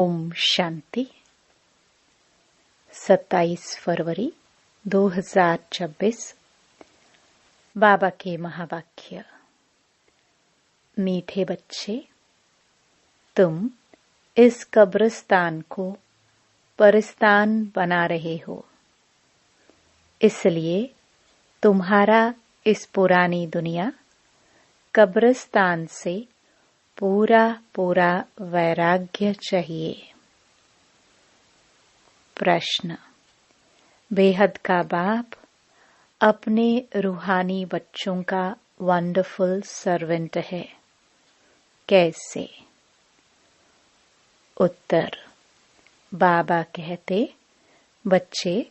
ओम शांति। 27 फरवरी 2026। बाबा के महावाक्य। मीठे बच्चे, तुम इस कब्रिस्तान को परिस्तान बना रहे हो, इसलिए तुम्हारा इस पुरानी दुनिया कब्रिस्तान से पूरा पूरा वैराग्य चाहिए। प्रश्न। बेहद का बाप अपने रूहानी बच्चों का वंडरफुल सर्वेंट है, कैसे? उत्तर। बाबा कहते, बच्चे,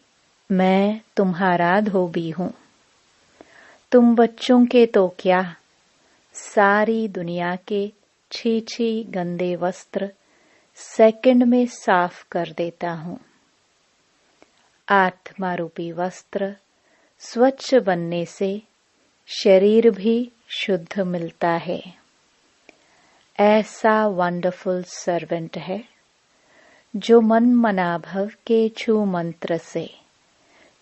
मैं तुम्हारा धोबी हूँ। तुम बच्चों के तो क्या, सारी दुनिया के छी गंदे वस्त्र सेकंड में साफ कर देता हूँ। आत्मा रूपी वस्त्र स्वच्छ बनने से शरीर भी शुद्ध मिलता है। ऐसा वंडरफुल सर्वेंट है जो मन मनाभव के छू मंत्र से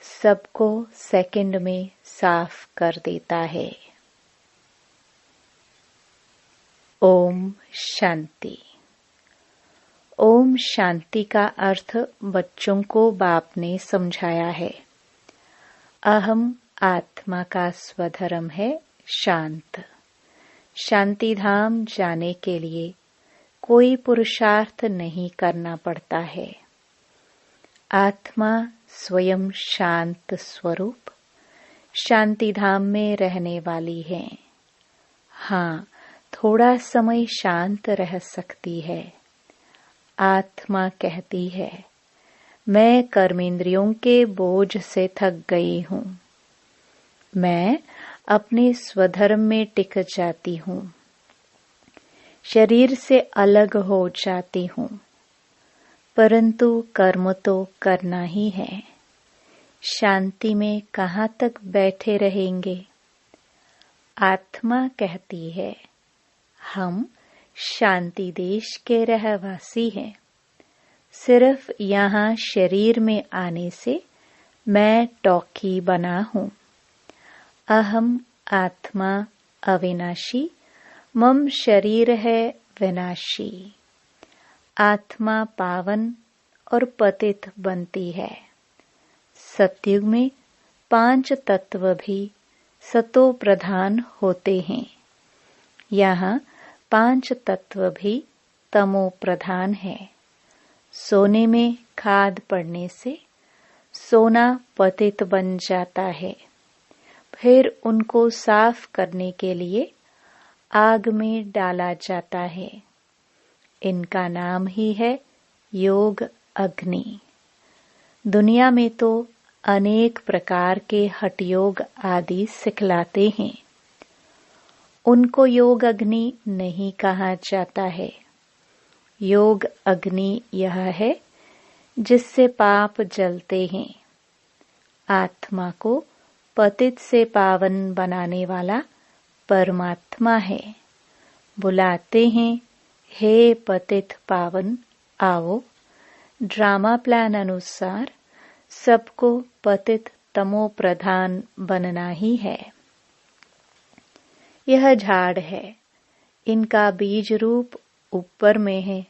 सबको सेकंड में साफ कर देता है। ओम शांति। ओम शांति का अर्थ बच्चों को बाप ने समझाया है। अहम आत्मा का स्वधर्म है शांत। शांति धाम जाने के लिए कोई पुरुषार्थ नहीं करना पड़ता है। आत्मा स्वयं शांत स्वरूप शांति धाम में रहने वाली है। हाँ, थोड़ा समय शांत रह सकती है। आत्मा कहती है, मैं कर्मेंद्रियों के बोझ से थक गई हूँ। मैं अपने स्वधर्म में टिक जाती हूँ, शरीर से अलग हो जाती हूँ, परंतु कर्म तो करना ही है। शांति में कहाँ तक बैठे रहेंगे? आत्मा कहती है, हम शांति देश के रहवासी हैं। सिर्फ यहाँ शरीर में आने से मैं टॉकी बना हूँ। अहम आत्मा अविनाशी, मम शरीर है विनाशी। आत्मा पावन और पतित बनती है। सतयुग में 5 तत्व भी सतो प्रधान होते हैं। यहाँ 5 तत्व भी तमो प्रधान है। सोने में खाद पड़ने से सोना पतित बन जाता है। फिर उनको साफ करने के लिए आग में डाला जाता है। इनका नाम ही है योग अग्नि। दुनिया में तो अनेक प्रकार के हठ योग आदि सिखलाते हैं। उनको योग अग्नि नहीं कहा जाता है। योग अग्नि यह है जिससे पाप जलते हैं। आत्मा को पतित से पावन बनाने वाला परमात्मा है। बुलाते हैं, हे पतित पावन, आओ। ड्रामा प्लान अनुसार सबको पतित तमो प्रधान बनना ही है। यह झाड़ है, इनका बीज रूप ऊपर में है।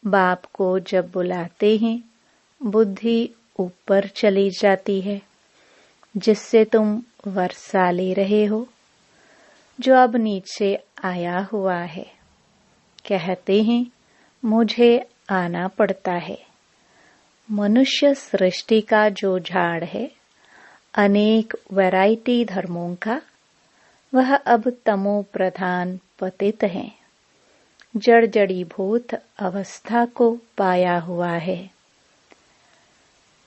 बाप को जब बुलाते हैं, बुद्धि ऊपर चली जाती है, जिससे तुम वर्षा ले रहे हो, जो अब नीचे आया हुआ है। कहते हैं, मुझे आना पड़ता है। मनुष्य सृष्टि का जो झाड़ है, अनेक वैरायटी धर्मों का, वह अब तमो प्रधान पतित है। जड़ जड़ीभूत अवस्था को पाया हुआ है।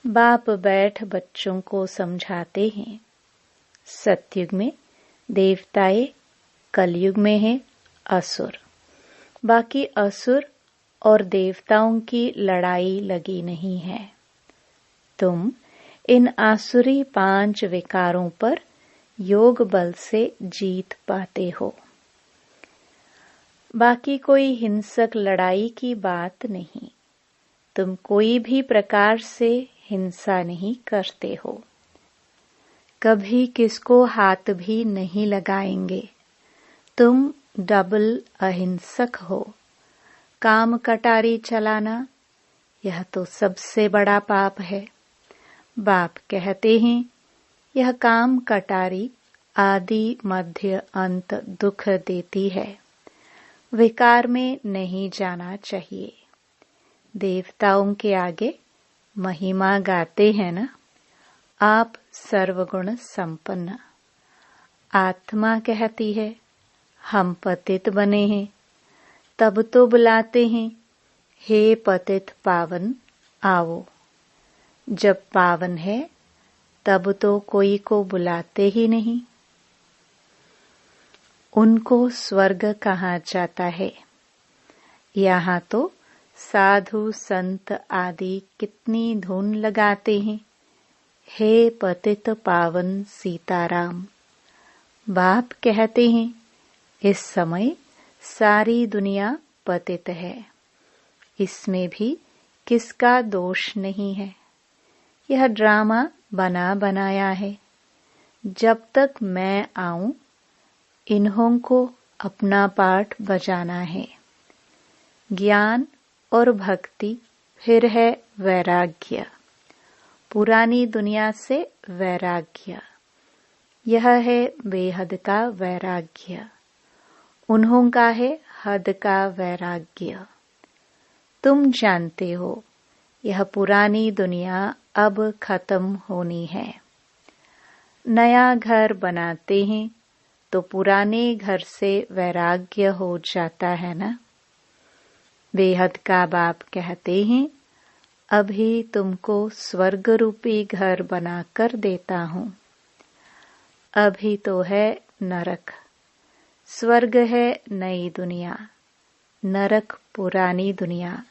बाप बैठ बच्चों को समझाते हैं। सतयुग में देवताएं, कलयुग में है असुर। बाकी असुर और देवताओं की लड़ाई लगी नहीं है। तुम इन आसुरी 5 विकारों पर योग बल से जीत पाते हो। बाकी कोई हिंसक लड़ाई की बात नहीं। तुम कोई भी प्रकार से हिंसा नहीं करते हो, कभी किसको हाथ भी नहीं लगाएंगे। तुम डबल अहिंसक हो। काम कटारी चलाना यह तो सबसे बड़ा पाप है। बाप कहते हैं यह काम कटारी आदि मध्य अंत दुख देती है। विकार में नहीं जाना चाहिए। देवताओं के आगे महिमा गाते हैं ना, आप सर्वगुण संपन्न। आत्मा कहती है हम पतित बने हैं, तब तो बुलाते हैं हे पतित पावन आओ। जब पावन है तब तो कोई को बुलाते ही नहीं। उनको स्वर्ग कहा जाता है। यहाँ तो साधु संत आदि कितनी धुन लगाते हैं, हे पतित पावन सीताराम। बाप कहते हैं इस समय सारी दुनिया पतित है, इसमें भी किसका दोष नहीं है। यह ड्रामा बना बनाया है। जब तक मैं आऊं इन्हों को अपना पाठ बजाना है। ज्ञान और भक्ति फिर है वैराग्य। पुरानी दुनिया से वैराग्य, यह है बेहद का वैराग्य। उन्हों का है हद का वैराग्य। तुम जानते हो यह पुरानी दुनिया अब खत्म होनी है। नया घर बनाते हैं तो पुराने घर से वैराग्य हो जाता है ना। बेहद का बाप कहते हैं अभी तुमको स्वर्ग रूपी घर बनाकर देता हूँ। अभी तो है नरक, स्वर्ग है नई दुनिया, नरक पुरानी दुनिया।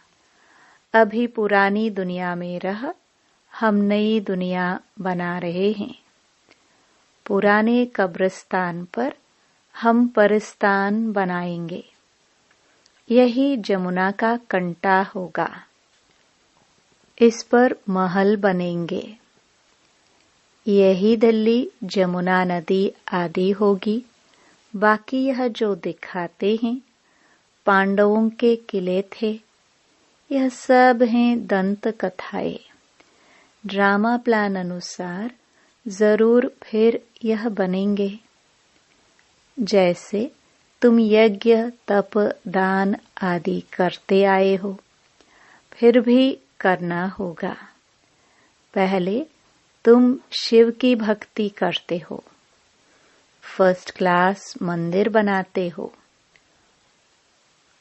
अभी पुरानी दुनिया में रह हम नई दुनिया बना रहे हैं। पुराने कब्रिस्तान पर हम परिस्तान बनाएंगे। यही जमुना का कंटा होगा। इस पर महल बनेंगे। यही दिल्ली जमुना नदी आदि होगी। बाकी यह जो दिखाते हैं पांडवों के किले थे, यह सब हैं दंत कथाएं। ड्रामा प्लान अनुसार जरूर फिर यह बनेंगे। जैसे तुम यज्ञ तप दान आदि करते आए हो, फिर भी करना होगा। पहले तुम शिव की भक्ति करते हो, फर्स्ट क्लास मंदिर बनाते हो,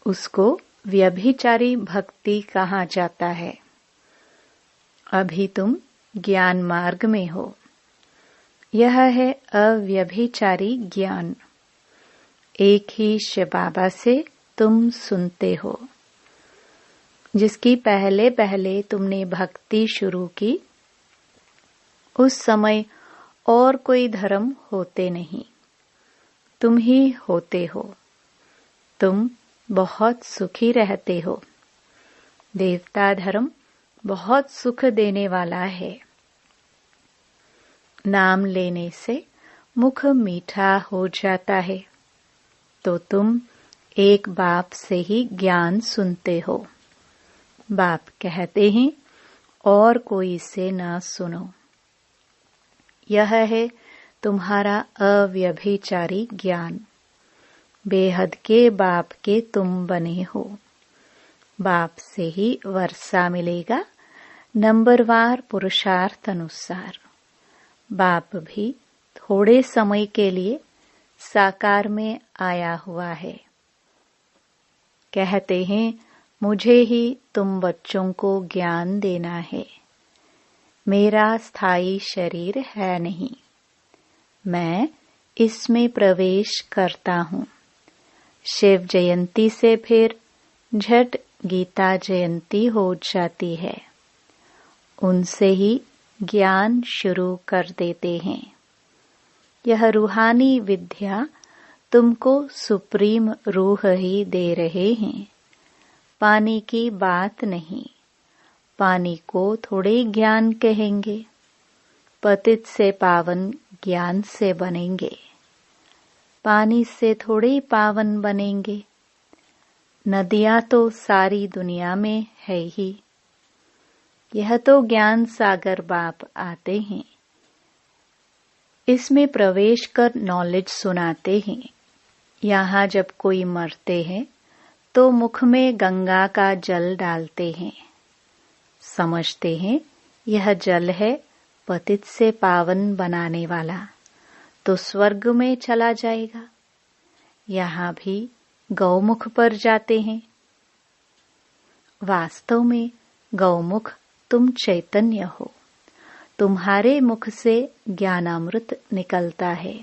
उसको व्यभिचारी भक्ति कहा जाता है। अभी तुम ज्ञान मार्ग में हो। यह है अव्यभिचारी ज्ञान। एक ही शिव बाबा से तुम सुनते हो। जिसकी पहले पहले तुमने भक्ति शुरू की, उस समय और कोई धर्म होते नहीं, तुम ही होते हो। तुम बहुत सुखी रहते हो। देवता धर्म बहुत सुख देने वाला है। नाम लेने से मुख मीठा हो जाता है। तो तुम एक बाप से ही ज्ञान सुनते हो। बाप कहते हैं और कोई से ना सुनो। यह है तुम्हारा अव्यभिचारी ज्ञान। बेहद के बाप के तुम बने हो। बाप से ही वर्षा मिलेगा, नंबरवार पुरुषार्थ अनुसार। बाप भी थोड़े समय के लिए साकार में आया हुआ है। कहते हैं मुझे ही तुम बच्चों को ज्ञान देना है। मेरा स्थायी शरीर है नहीं, मैं इसमें प्रवेश करता हूँ। शिव जयंती से फिर झट गीता जयंती हो जाती है। उनसे ही ज्ञान शुरू कर देते हैं। यह रूहानी विद्या तुमको सुप्रीम रूह ही दे रहे हैं, पानी की बात नहीं। पानी को थोड़े ज्ञान कहेंगे, पतित से पावन ज्ञान से बनेंगे। पानी से थोड़े पावन बनेंगे। नदियां तो सारी दुनिया में है ही। यह तो ज्ञान सागर बाप आते हैं, इसमें प्रवेश कर नॉलेज सुनाते हैं। यहाँ जब कोई मरते हैं तो मुख में गंगा का जल डालते हैं, समझते हैं यह जल है पतित से पावन बनाने वाला, तो स्वर्ग में चला जाएगा। यहाँ भी गौमुख पर जाते हैं। वास्तव में गौमुख तुम चैतन्य हो, तुम्हारे मुख से ज्ञानामृत निकलता है।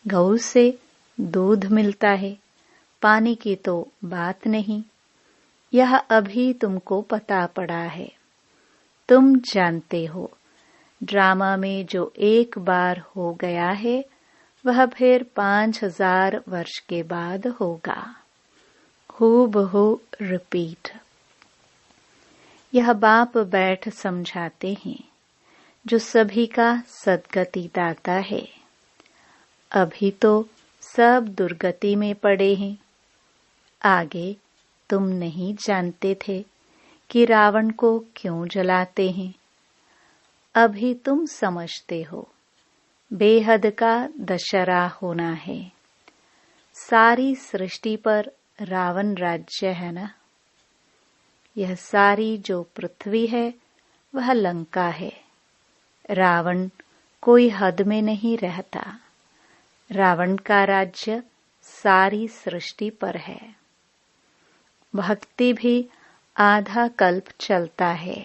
गौ से दूध मिलता है, पानी की तो बात नहीं। यह अभी तुमको पता पड़ा है। तुम जानते हो ड्रामा में जो एक बार हो गया है वह फिर 5000 वर्ष के बाद होगा। हूबहू रिपीट। यह बाप बैठ समझाते हैं, जो सभी का सद्गति दाता है। अभी तो सब दुर्गति में पड़े हैं। आगे तुम नहीं जानते थे कि रावण को क्यों जलाते हैं। अभी तुम समझते हो बेहद का दशहरा होना है। सारी सृष्टि पर रावण राज्य है ना। यह सारी जो पृथ्वी है वह लंका है। रावण कोई हद में नहीं रहता। रावण का राज्य सारी सृष्टि पर है। भक्ति भी आधा कल्प चलता है।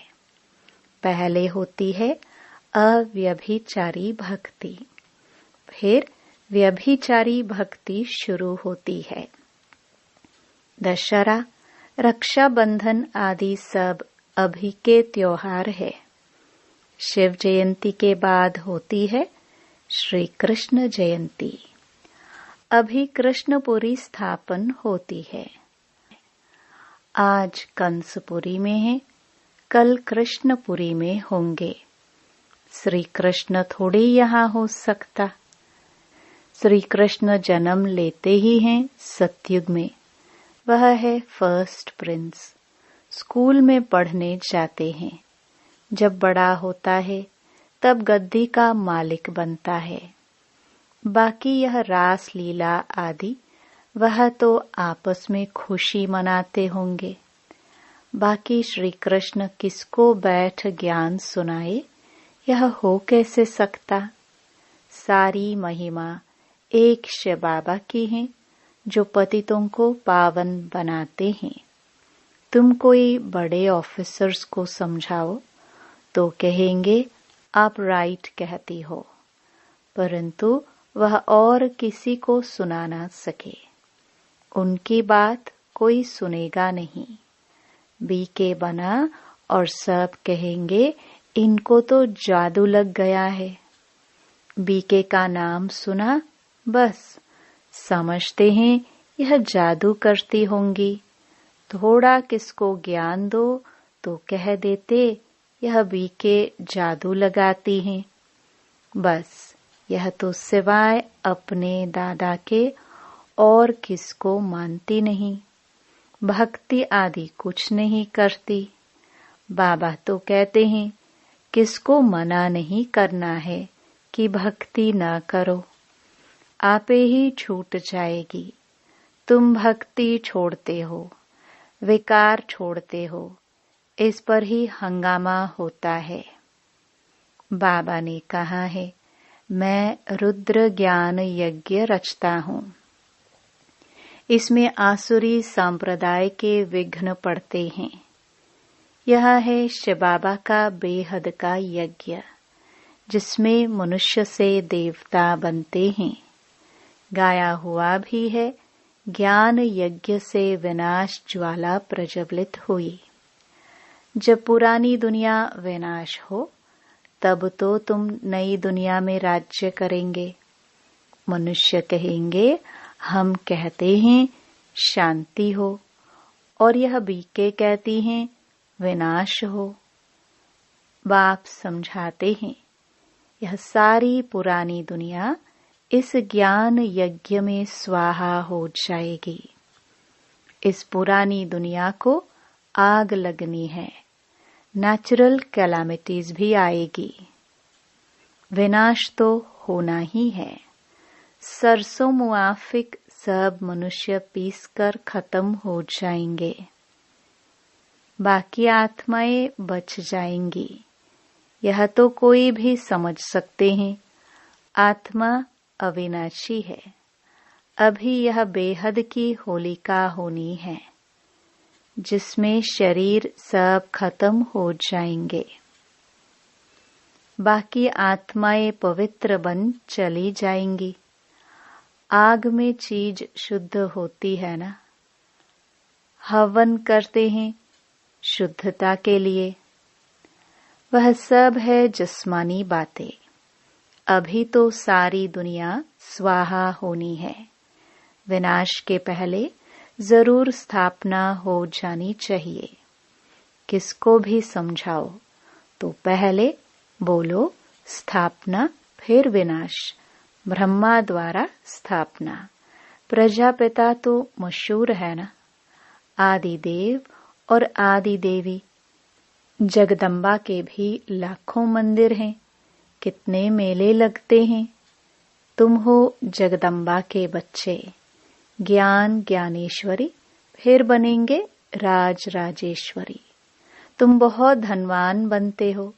पहले होती है अव्यभिचारी भक्ति, फिर व्यभिचारी भक्ति शुरू होती है। दशहरा, रक्षाबंधन आदि सब अभी के त्योहार है। शिव जयंती के बाद होती है श्री कृष्ण जयंती। अभी कृष्णपुरी स्थापन होती है। आज कंसपुरी में है, कल कृष्णपुरी में होंगे। श्री कृष्ण थोड़े यहाँ हो सकता। श्री कृष्ण जन्म लेते ही हैं सतयुग में। वह है फर्स्ट प्रिंस। स्कूल में पढ़ने जाते हैं। जब बड़ा होता है तब गद्दी का मालिक बनता है। बाकी यह रास लीला आदि वह तो आपस में खुशी मनाते होंगे। बाकी श्री कृष्ण किसको बैठ ज्ञान सुनाए, यह हो कैसे सकता। सारी महिमा एक शिव बाबा की है, जो पतितों को पावन बनाते हैं। तुम कोई बड़े ऑफिसर्स को समझाओ तो कहेंगे आप राइट कहती हो, परंतु वह और किसी को सुना ना सके। उनकी बात कोई सुनेगा नहीं। बीके बना और सब कहेंगे इनको तो जादू लग गया है। बीके का नाम सुना, बस समझते हैं यह जादू करती होंगी। थोड़ा किसको ज्ञान दो तो कह देते यह बीके जादू लगाती हैं। बस यह तो सिवाय अपने दादा के और किसको मानती नहीं। भक्ति आदि कुछ नहीं करती। बाबा तो कहते हैं किसको मना नहीं करना है कि भक्ति न करो, आपे ही छूट जाएगी। तुम भक्ति छोड़ते हो, विकार छोड़ते हो, इस पर ही हंगामा होता है। बाबा ने कहा है मैं रुद्र ज्ञान यज्ञ रचता हूँ। इसमें आसुरी संप्रदाय के विघ्न पड़ते हैं। यह है शिव बाबा का बेहद का यज्ञ, जिसमें मनुष्य से देवता बनते हैं। गाया हुआ भी है ज्ञान यज्ञ से विनाश ज्वाला प्रज्वलित हुई। जब पुरानी दुनिया विनाश हो तब तो तुम नई दुनिया में राज्य करेंगे। मनुष्य कहेंगे हम कहते हैं शांति हो और यह बीके कहती हैं विनाश हो। बाप समझाते हैं यह सारी पुरानी दुनिया इस ज्ञान यज्ञ में स्वाहा हो जाएगी। इस पुरानी दुनिया को आग लगनी है, नेचुरल कैलामिटीज भी आएगी। विनाश तो होना ही है। सरसों मुआफिक सब मनुष्य पीसकर खत्म हो जाएंगे, बाकी आत्माएं बच जाएंगी। यह तो कोई भी समझ सकते हैं। आत्मा अविनाशी है। अभी यह बेहद की होलिका होनी है जिसमें शरीर सब खत्म हो जाएंगे, बाकी आत्माएं पवित्र बन चली जाएंगी। आग में चीज शुद्ध होती है ना। हवन करते हैं शुद्धता के लिए। वह सब है जिस्मानी बातें। अभी तो सारी दुनिया स्वाहा होनी है। विनाश के पहले जरूर स्थापना हो जानी चाहिए। किसको भी समझाओ तो पहले बोलो स्थापना फिर विनाश। ब्रह्मा द्वारा स्थापना। प्रजापिता तो मशहूर है ना। आदि देव और आदि देवी। जगदम्बा के भी लाखों मंदिर हैं। कितने मेले लगते हैं। तुम हो जगदम्बा के बच्चे। ज्ञान ज्ञानेश्वरी फिर बनेंगे राज राजेश्वरी। तुम बहुत धनवान बनते हो,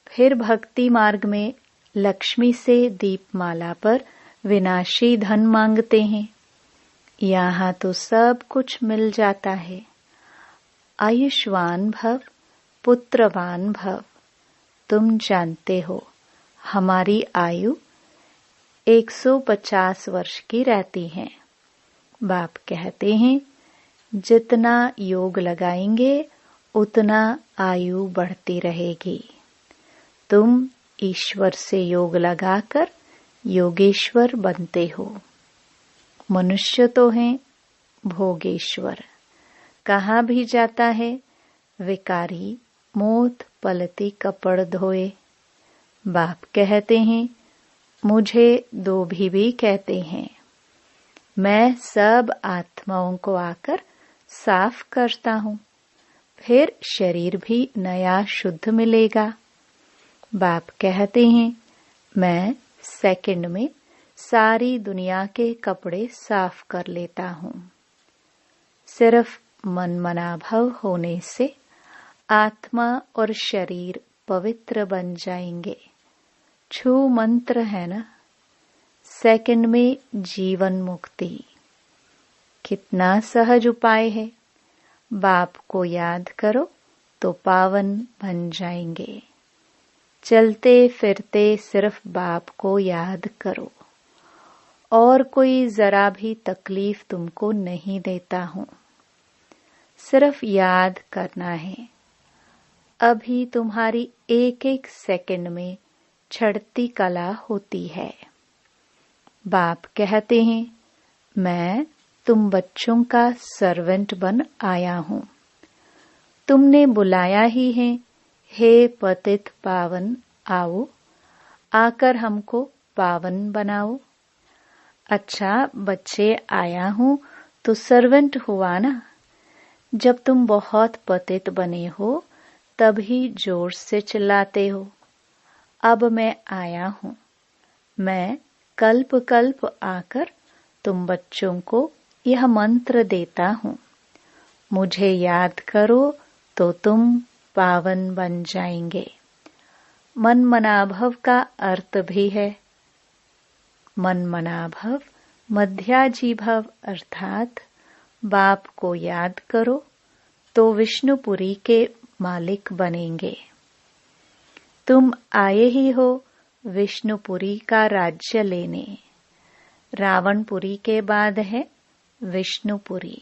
फिर भक्ति मार्ग में लक्ष्मी से दीपमाला पर विनाशी धन मांगते हैं। यहाँ तो सब कुछ मिल जाता है। आयुष्मान भव, पुत्रवान भव। तुम जानते हो हमारी आयु 150 वर्ष की रहती है। बाप कहते हैं जितना योग लगाएंगे उतना आयु बढ़ती रहेगी। तुम ईश्वर से योग लगाकर योगेश्वर बनते हो। मनुष्य तो हैं भोगेश्वर। कहाँ भी जाता है विकारी मोत पलती कपड़ धोए। बाप कहते हैं मुझे धोबी भी कहते हैं। मैं सब आत्माओं को आकर साफ करता हूँ, फिर शरीर भी नया शुद्ध मिलेगा। बाप कहते हैं मैं सेकंड में सारी दुनिया के कपड़े साफ कर लेता हूँ। सिर्फ मनमनाभव होने से आत्मा और शरीर पवित्र बन जाएंगे। छू मंत्र है ना। सेकंड में जीवन मुक्ति। कितना सहज उपाय है। बाप को याद करो तो पावन बन जाएंगे। चलते फिरते सिर्फ बाप को याद करो। और कोई जरा भी तकलीफ तुमको नहीं देता हूँ। सिर्फ याद करना है। अभी तुम्हारी एक एक सेकंड में चढ़ती कला होती है। बाप कहते हैं मैं तुम बच्चों का सर्वेंट बन आया हूँ। तुमने बुलाया ही है, हे पतित पावन आओ, आकर हमको पावन बनाओ। अच्छा बच्चे आया हूँ तो सर्वेंट हुआ ना। जब तुम बहुत पतित बने हो तभी जोर से चिल्लाते हो। अब मैं आया हूँ। मैं कल्प कल्प आकर तुम बच्चों को यह मंत्र देता हूँ। मुझे याद करो तो तुम पावन बन जाएंगे। मन मनाभव का अर्थ भी है। मन मनाभव मध्याजी भव अर्थात बाप को याद करो तो विष्णुपुरी के मालिक बनेंगे। तुम आए ही हो विष्णुपुरी का राज्य लेने। रावणपुरी के बाद है विष्णुपुरी।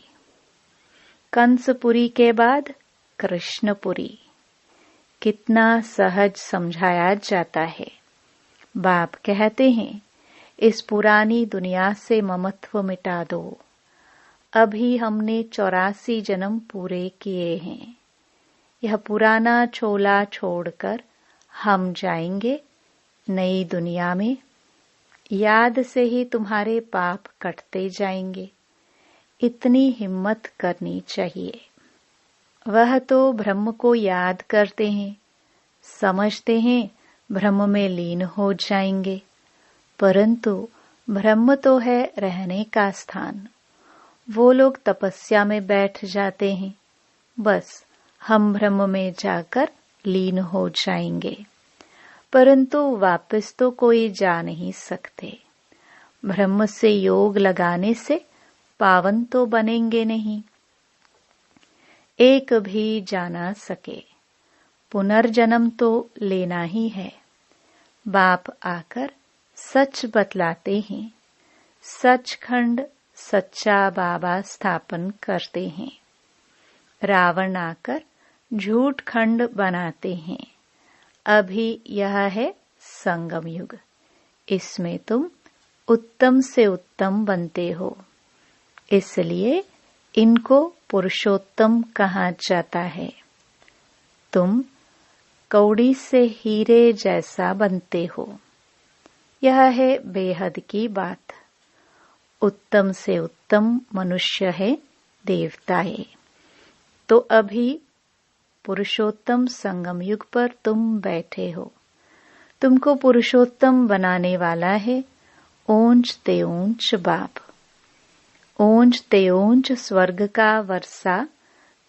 कंसपुरी के बाद कृष्णपुरी। कितना सहज समझाया जाता है। बाप कहते हैं इस पुरानी दुनिया से ममत्व मिटा दो। अभी हमने 84 जन्म पूरे किए हैं। यह पुराना छोला छोड़कर हम जाएंगे नई दुनिया में। याद से ही तुम्हारे पाप कटते जाएंगे। इतनी हिम्मत करनी चाहिए। वह तो ब्रह्म को याद करते हैं, समझते हैं ब्रह्म में लीन हो जाएंगे, परंतु ब्रह्म तो है रहने का स्थान। वो लोग तपस्या में बैठ जाते हैं, बस हम ब्रह्म में जाकर लीन हो जाएंगे, परंतु वापस तो कोई जा नहीं सकते। ब्रह्म से योग लगाने से पावन तो बनेंगे नहीं। एक भी जाना सके, पुनर्जन्म तो लेना ही है। बाप आकर सच बतलाते हैं। सचखंड सच्चा बाबा स्थापन करते हैं। रावण आकर झूठ खंड बनाते हैं। अभी यह है संगम युग। इसमें तुम उत्तम से उत्तम बनते हो, इसलिए इनको पुरुषोत्तम कहा जाता है। तुम कौड़ी से हीरे जैसा बनते हो। यह है बेहद की बात। उत्तम से उत्तम मनुष्य है देवताएं। तो अभी पुरुषोत्तम संगम युग पर तुम बैठे हो। तुमको पुरुषोत्तम बनाने वाला है ऊंच ते ऊंच बाप। ऊंच ते ऊंच स्वर्ग का वर्षा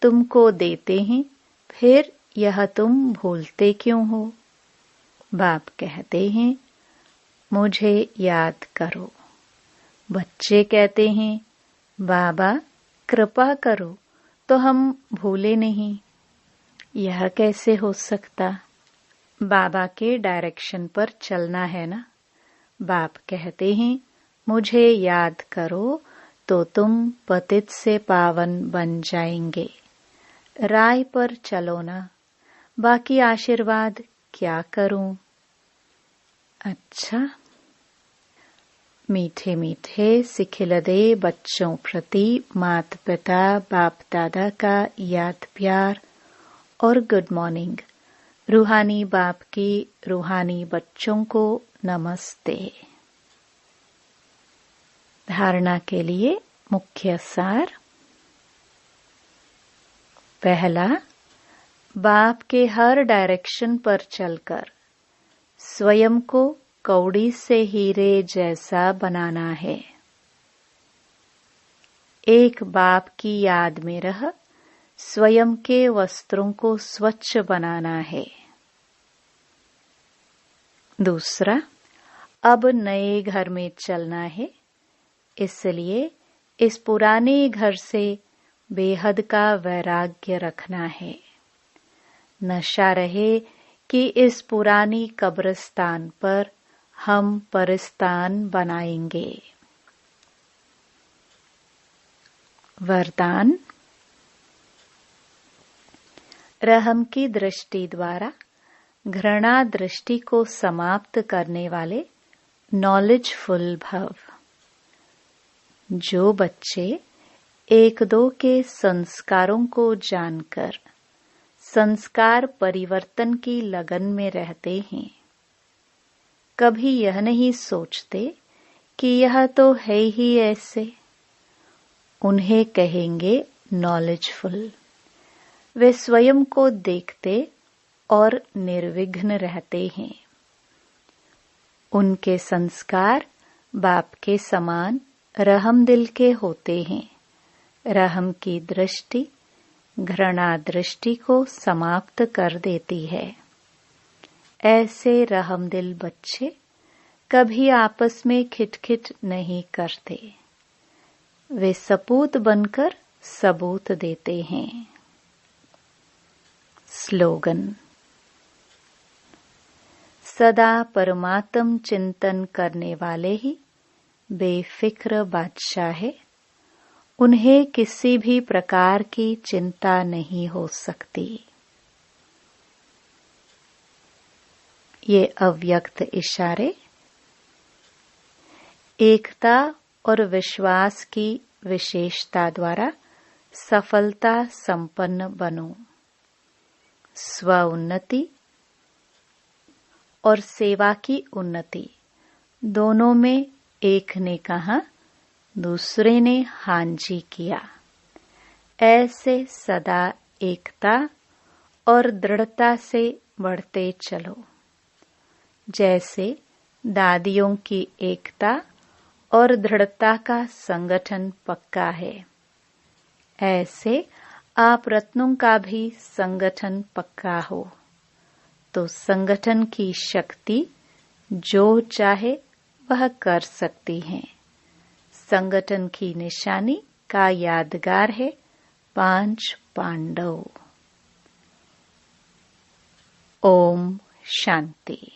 तुमको देते हैं, फिर यह तुम भूलते क्यों हो? बाप कहते हैं मुझे याद करो। बच्चे कहते हैं बाबा कृपा करो तो हम भूले नहीं। यह कैसे हो सकता? बाबा के डायरेक्शन पर चलना है ना। बाप कहते हैं मुझे याद करो तो तुम पतित से पावन बन जाएंगे। राय पर चलो ना, बाकी आशीर्वाद क्या करूं? अच्छा, मीठे मीठे सिखिलदे बच्चों प्रति माता पिता बाप दादा का याद प्यार और गुड मॉर्निंग। रूहानी बाप की रूहानी बच्चों को नमस्ते। धारणा के लिए मुख्य सार। पहला, बाप के हर डायरेक्शन पर चलकर स्वयं को कौड़ी से हीरे जैसा बनाना है। एक बाप की याद में रह स्वयं के वस्त्रों को स्वच्छ बनाना है। दूसरा, अब नए घर में चलना है, इसलिए इस पुराने घर से बेहद का वैराग्य रखना है। नशा रहे कि इस पुरानी कब्रिस्तान पर हम परिस्तान बनाएंगे। वरदान। रहम की दृष्टि द्वारा घृणा दृष्टि को समाप्त करने वाले नॉलेजफुल भव। जो बच्चे एक दो के संस्कारों को जानकर संस्कार परिवर्तन की लगन में रहते हैं, कभी यह नहीं सोचते कि यह तो है ही ऐसे। उन्हें कहेंगे नॉलेजफुल। वे स्वयं को देखते और निर्विघ्न रहते हैं। उनके संस्कार बाप के समान रहम दिल के होते हैं। रहम की दृष्टि घृणा दृष्टि को समाप्त कर देती है। ऐसे रहम दिल बच्चे कभी आपस में खिटखिट नहीं करते। वे सपूत बनकर सबूत देते हैं। स्लोगन। सदा परमात्म चिंतन करने वाले ही बेफिक्र बादशाह है। उन्हें किसी भी प्रकार की चिंता नहीं हो सकती। ये अव्यक्त इशारे। एकता और विश्वास की विशेषता द्वारा सफलता संपन्न बनो। स्व उन्नति और सेवा की उन्नति दोनों में एक ने कहा, दूसरे ने हाँ जी किया। ऐसे सदा एकता और दृढ़ता से बढ़ते चलो। जैसे दादियों की एकता और दृढ़ता का संगठन पक्का है, ऐसे आप रत्नों का भी संगठन पक्का हो। तो संगठन की शक्ति जो चाहे वह कर सकती है। संगठन की निशानी का यादगार है 5 पांडव। ओम शांति।